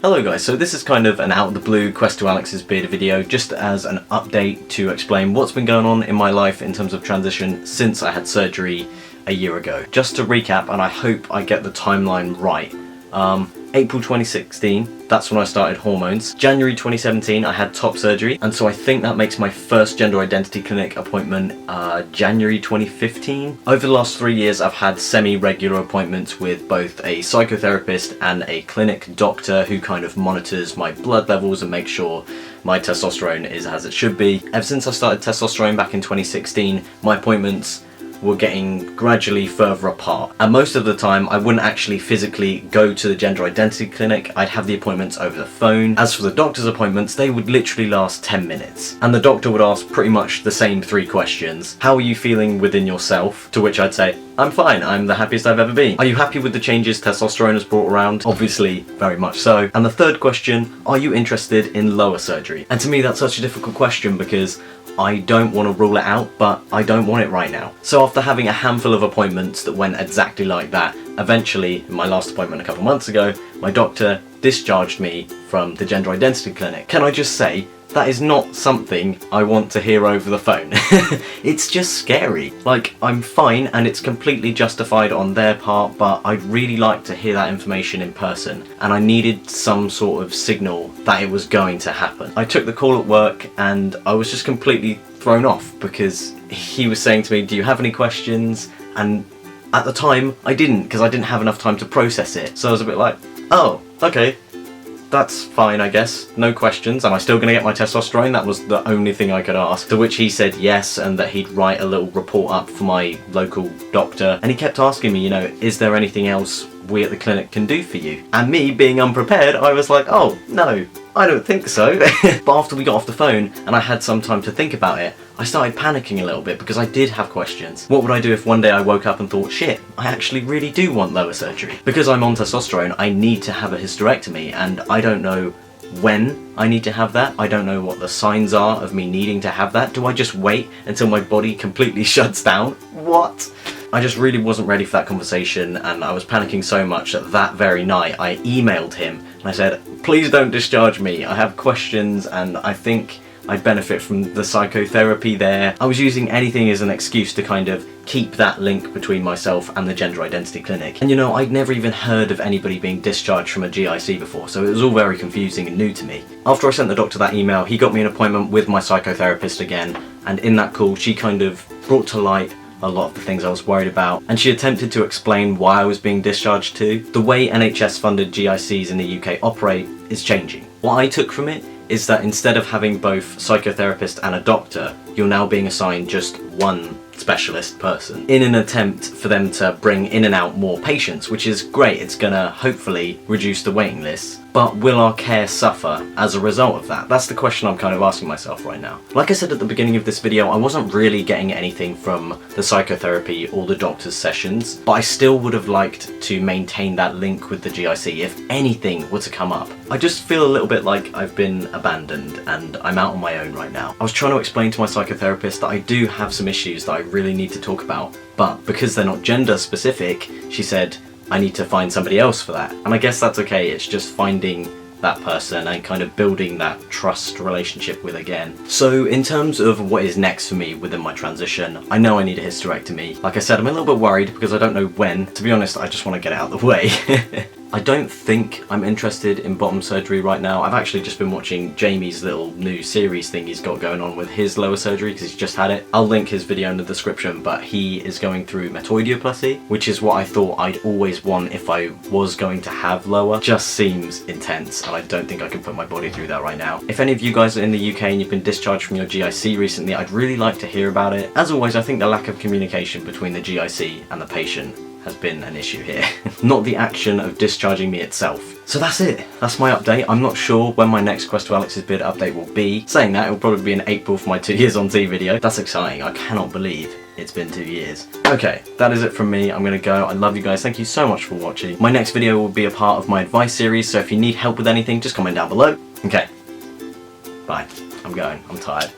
Hello guys, so this is kind of an out of the blue Quest to Alex's Beard video, just as an update to explain what's been going on in my life in terms of transition since I had surgery a year ago. Just to recap, and I hope I get the timeline right. April 2016, that's when I started hormones. January 2017, I had top surgery, and so I think that makes my first gender identity clinic appointment January 2015. Over the last 3 years, I've had semi-regular appointments with both a psychotherapist and a clinic doctor who kind of monitors my blood levels and makes sure my testosterone is as it should be. Ever since I started testosterone back in 2016, my appointments were getting gradually further apart, and most of the time I wouldn't actually physically go to the gender identity clinic. I'd have the appointments over the phone. As for the doctor's appointments, they would literally last 10 minutes, and the doctor would ask pretty much the same 3 questions. How are you feeling within yourself? To which I'd say, I'm fine, I'm the happiest I've ever been. Are you happy with the changes testosterone has brought around? Obviously, very much so. And the third question, are you interested in lower surgery? And to me that's such a difficult question because I don't want to rule it out, but I don't want it right now. So after having a handful of appointments that went exactly like that, eventually, in my last appointment a couple months ago, my doctor discharged me from the gender identity clinic. Can I just say, that is not something I want to hear over the phone. It's just scary. Like, I'm fine and it's completely justified on their part, but I'd really like to hear that information in person, and I needed some sort of signal that it was going to happen. I took the call at work and I was just completely thrown off because he was saying to me, do you have any questions? And at the time I didn't, because I didn't have enough time to process it. So I was a bit like, oh, okay. That's fine, I guess. No questions. Am I still going to get my testosterone? That was the only thing I could ask. To which he said yes, and that he'd write a little report up for my local doctor. And he kept asking me, you know, is there anything else we at the clinic can do for you? And me, being unprepared, I was like, oh, no, I don't think so. But after we got off the phone, and I had some time to think about it, I started panicking a little bit because I did have questions. What would I do if one day I woke up and thought, shit, I actually really do want lower surgery? Because I'm on testosterone, I need to have a hysterectomy, and I don't know when I need to have that. I don't know what the signs are of me needing to have that. Do I just wait until my body completely shuts down? What? I just really wasn't ready for that conversation, and I was panicking so much that that very night I emailed him and I said, please don't discharge me. I have questions and I think I'd benefit from the psychotherapy there. I was using anything as an excuse to kind of keep that link between myself and the gender identity clinic. And you know, I'd never even heard of anybody being discharged from a GIC before, so it was all very confusing and new to me. After I sent the doctor that email, he got me an appointment with my psychotherapist again, and in that call she kind of brought to light a lot of the things I was worried about, and she attempted to explain why I was being discharged too. The way NHS funded GICs in the UK operate is changing. What I took from it is that instead of having both psychotherapist and a doctor, you're now being assigned just one specialist person in an attempt for them to bring in and out more patients, which is great. It's gonna hopefully reduce the waiting lists. But will our care suffer as a result of that? That's the question I'm kind of asking myself right now. Like I said at the beginning of this video, I wasn't really getting anything from the psychotherapy or the doctor's sessions, but I still would have liked to maintain that link with the GIC if anything were to come up. I just feel a little bit like I've been abandoned and I'm out on my own right now. I was trying to explain to my psychotherapist that I do have some issues that I really need to talk about, but because they're not gender specific, she said, I need to find somebody else for that. And I guess that's okay, it's just finding that person and kind of building that trust relationship with again. So in terms of what is next for me within my transition, I know I need a hysterectomy. Like I said, I'm a little bit worried because I don't know when. To be honest, I just want to get it out of the way. I don't think I'm interested in bottom surgery right now. I've actually just been watching Jamie's little new series thing he's got going on with his lower surgery because he's just had it. I'll link his video in the description, but he is going through metoidioplasty, which is what I thought I'd always want if I was going to have lower. Just seems intense, and I don't think I can put my body through that right now. If any of you guys are in the UK and you've been discharged from your GIC recently, I'd really like to hear about it. As always, I think the lack of communication between the GIC and the patient has been an issue here. Not the action of discharging me itself. So that's it. That's my update. I'm not sure when my next Quest to Alex's Beard update will be. Saying that, it'll probably be in April for my 2 years on T video. That's exciting. I cannot believe it's been 2 years. Okay, that is it from me. I'm gonna go. I love you guys. Thank you so much for watching. My next video will be a part of my advice series, so if you need help with anything, just comment down below. Okay. Bye. I'm going. I'm tired.